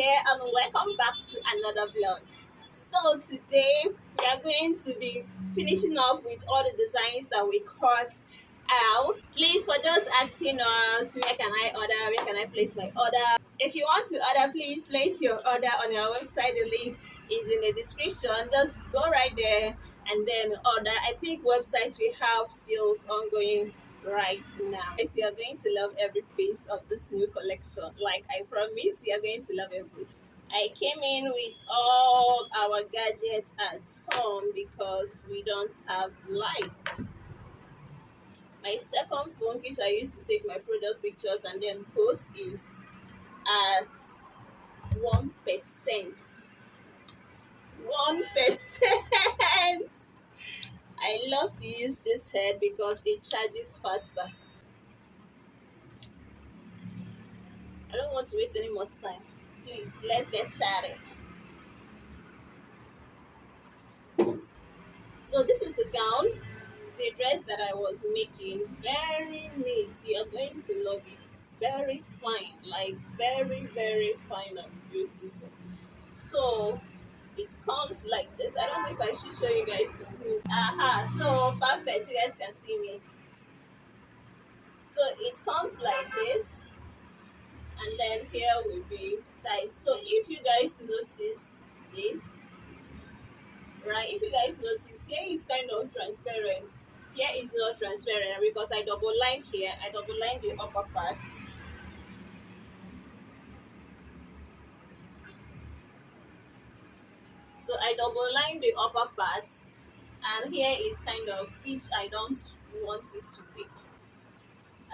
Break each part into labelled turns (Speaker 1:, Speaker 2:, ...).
Speaker 1: here and welcome back to another vlog. So today we are going to be finishing up with all the designs that we cut out. Please, for those asking us where can I order, where can I place my order, if you want to order, please place your order on our website. The link is in the description. Just go right there and then order. I think websites we have sales ongoing right now. Yes, you're going to love every piece of this new collection. Like I promise, you're going to love every. I came in with all our gadgets at home because we don't have lights. My second phone, which I used to take my product pictures and then post, is at 1%. 1%. I love to use this head because it charges faster. I don't want to waste any much time. Please, let's get started. So this is the gown, the dress that I was making. Very neat. You're going to love it. Very fine, like very fine and beautiful. So it comes like this. I don't know if I should show you guys the full. Aha, so perfect. You guys can see me. So it comes like this, and then here will be tight. So if you guys notice this, right, if you guys notice, here is kind of transparent, here is not transparent because I double line here, I double line the upper part. So I double line the upper part, and here is kind of each. I don't want it to be.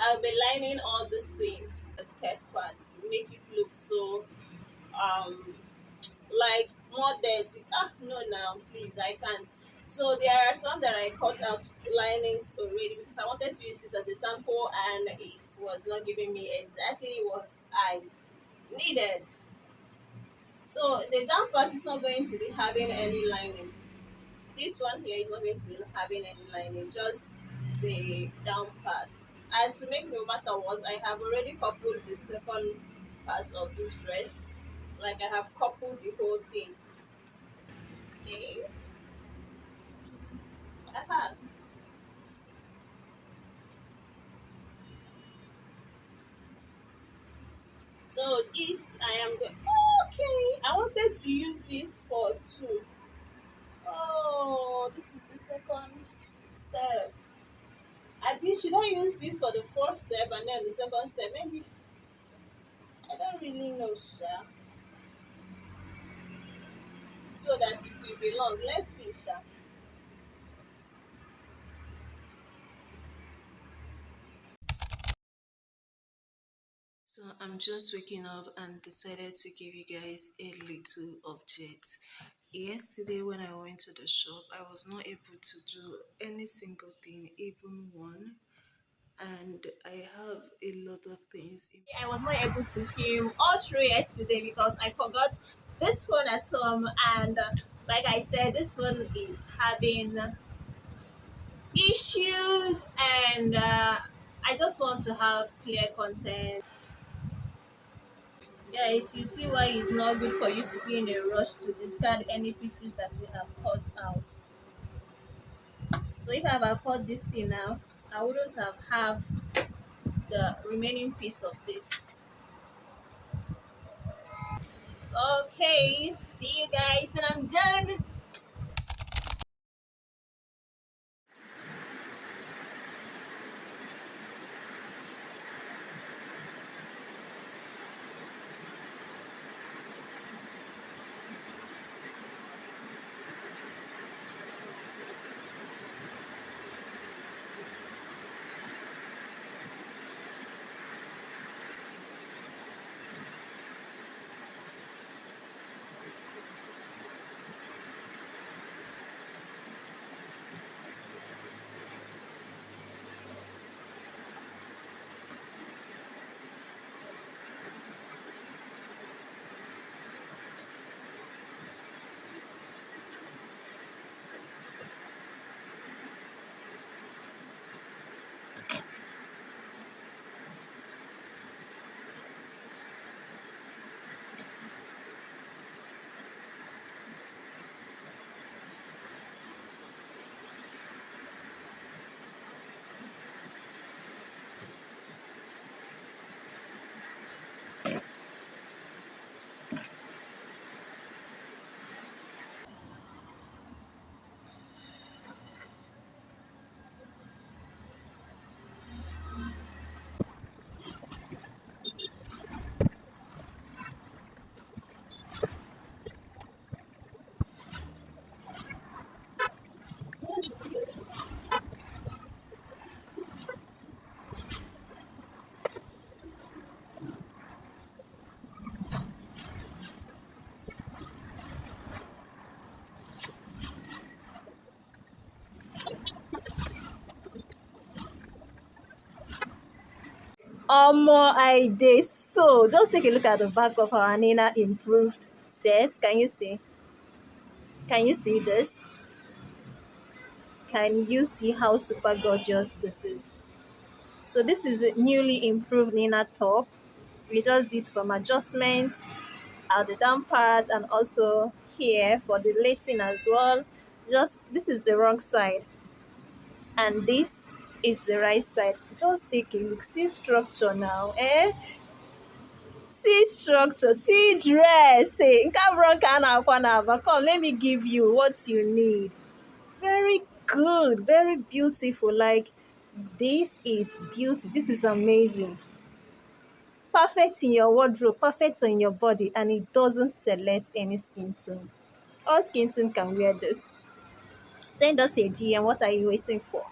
Speaker 1: I'll be lining all these things, the skirt parts, to make it look so um like modest. No, now please, I can't. So there are some that I cut out linings already because I wanted to use this as a sample and it was not giving me exactly what I needed. So the down part is not going to be having any lining. This one here is not going to be having any lining, just the down part. And to make no matter what, I have already coupled the second part of this dress. Like I have coupled the whole thing. Okay. Aha. So this I am going. Okay, I wanted to use this for two. Oh, this is the second step. Should I use this for the first step and then the second step? Maybe I don't really know, Sha. So that it will be long. Let's see, Sha. So I'm just waking up and decided to give you guys a little update. Yesterday when I went to the shop, I was not able to do any single thing, even one. And I have a lot of things. I was not able to film all through yesterday because I forgot this phone at home, and like I said, this one is having issues, and I just want to have clear content. Guys, you see why it's not good for you to be in a rush to discard any pieces that you have cut out. So if I have cut this thing out, I wouldn't have the remaining piece of this. Okay, see you guys and I'm done. Omo, I did so. Just take a look at the back of our Nina improved set. Can you see? Can you see this? Can you see how super gorgeous this is? So this is a newly improved Nina top. We just did some adjustments at the down part and also here for the lacing as well. Just this is the wrong side and this is the right side. Just take a look. See structure now. See structure. See dress. Say, come, let me give you what you need. Very good. Very beautiful. Like, this is beauty. This is amazing. Perfect in your wardrobe, perfect in your body, and it doesn't select any skin tone. All skin tone can wear this. Send us a DM. What are you waiting for?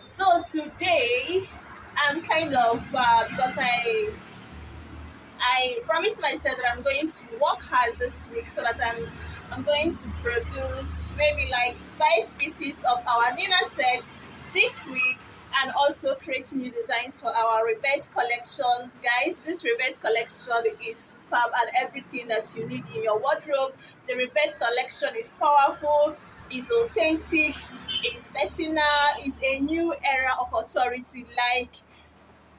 Speaker 1: So today, I'm kind of because I promised myself that I'm going to work hard this week so that I'm going to produce maybe like 5 pieces of our dinner set this week and also create new designs for our rebate collection. Guys, this rebate collection is superb and everything that you need in your wardrobe. The rebate collection is powerful, is authentic, is personal, is a new era of authority. Like,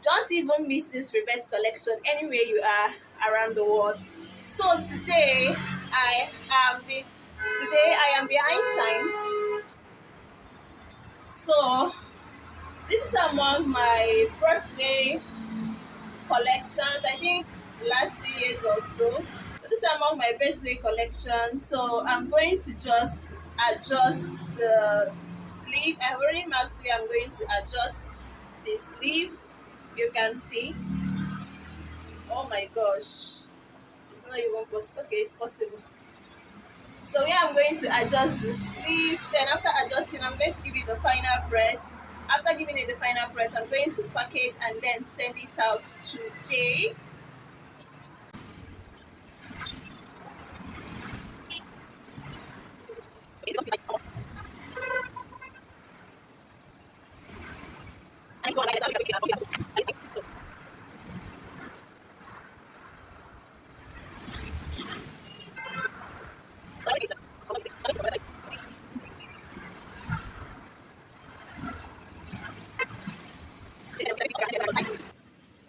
Speaker 1: don't even miss this rebate collection anywhere you are around the world. So today I am behind time. So this is among my birthday collections. I think last 2 years or so. So this is among my birthday collection. So I'm going to just adjust the sleeve. I already marked where I'm going to adjust the sleeve. You can see. Oh my gosh. It's not even possible. Okay, it's possible. So yeah, I'm going to adjust the sleeve. Then after adjusting, I'm going to give it the final press. After giving it the final press, I'm going to package and then send it out today.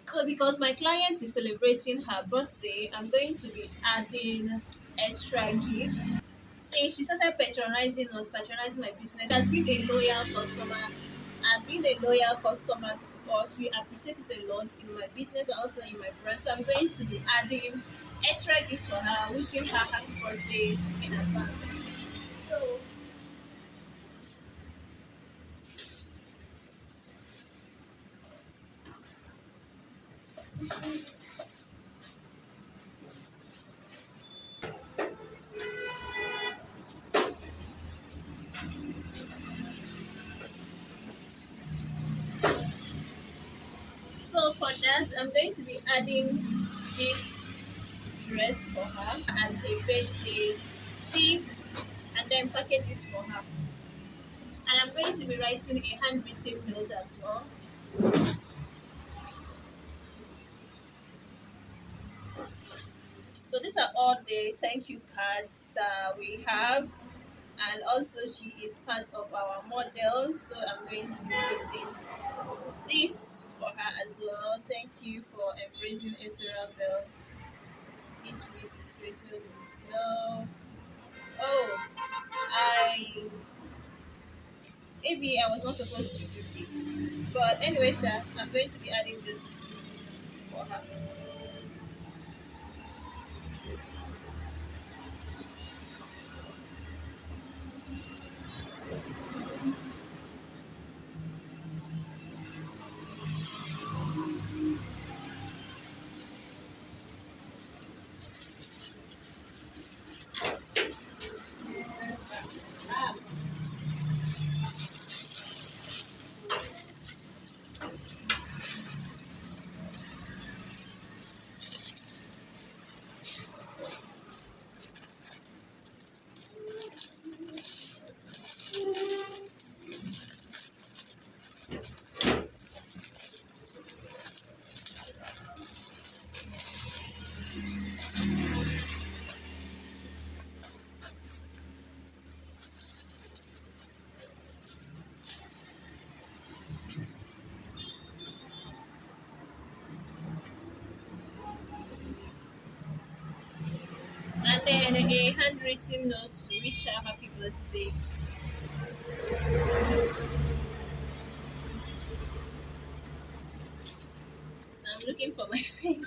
Speaker 1: So because my client is celebrating her birthday, I'm going to be adding extra gifts. Since she started patronizing us, patronizing my business, she has been a loyal customer and being a loyal customer to us, we appreciate it a lot in my business and also in my brand. So I'm going to be adding extra gifts for her, wishing her happy birthday in advance. So so for that, I'm going to be adding this dress for her as a birthday gift and then package it for her. And I'm going to be writing a handwritten note as well. So these are all the thank you cards that we have. And also she is part of our model. So I'm going to be putting this for her as well. Thank you for embracing Etura Bell. Each piece is created with love. Oh, I maybe I was not supposed to do this. But anyway, Sha, I'm going to be adding this for her. And then a handwritten note to wish her happy birthday. So I'm looking for my pen.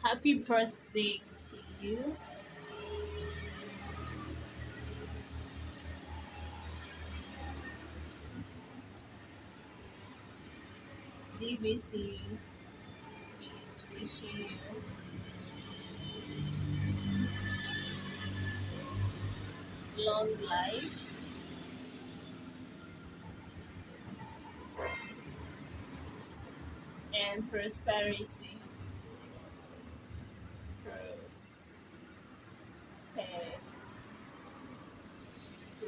Speaker 1: Happy birthday to you. DBC is wishing you long life and prosperity.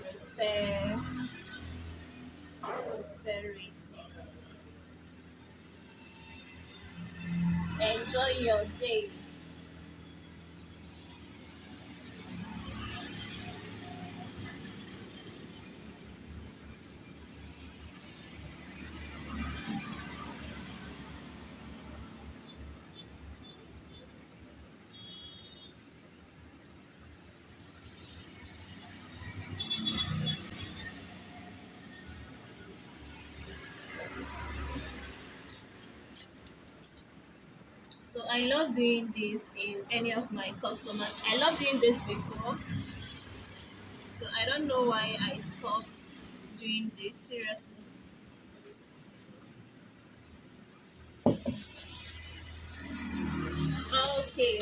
Speaker 1: Prosper, prosperity. Enjoy your day. So I love doing this in any of my customers. I love doing this before. So I don't know why I stopped doing this seriously. Okay,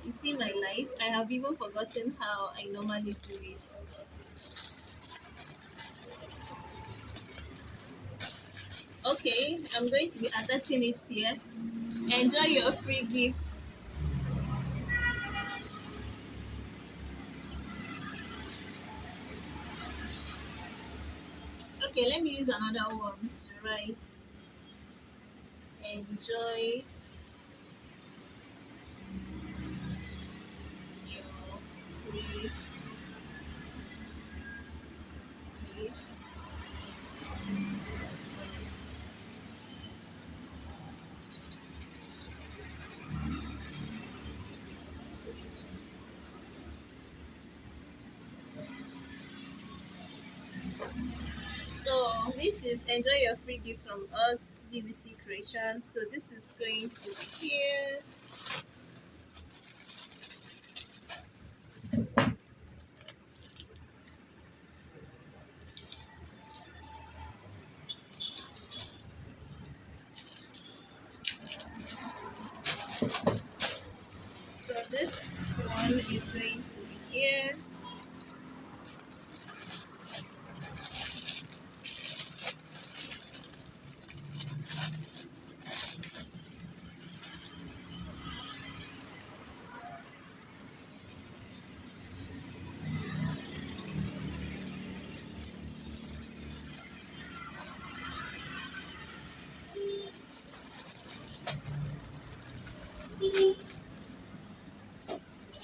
Speaker 1: you see my life. I have even forgotten how I normally do it. Okay, I'm going to be attaching it here. Enjoy your free gifts. Okay, let me use another one to write. Enjoy So this is enjoy your free gifts from us, BBC Creation. So this is going to be here. So this one is going to be here.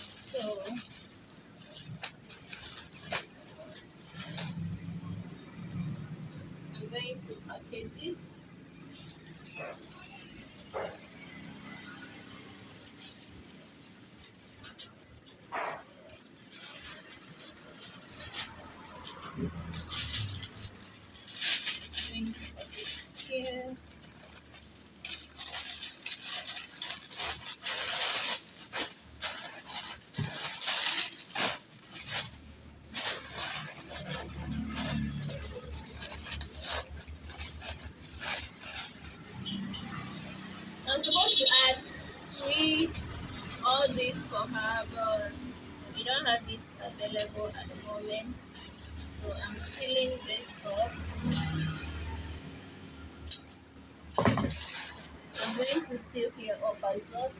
Speaker 1: So I'm going to package it. I'm going to package it here. So I'm supposed to add sweets, all this for her, but we don't have it available at the moment. So I'm sealing this up. So I'm going to seal here up as well.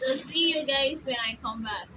Speaker 1: So see you guys when I come back.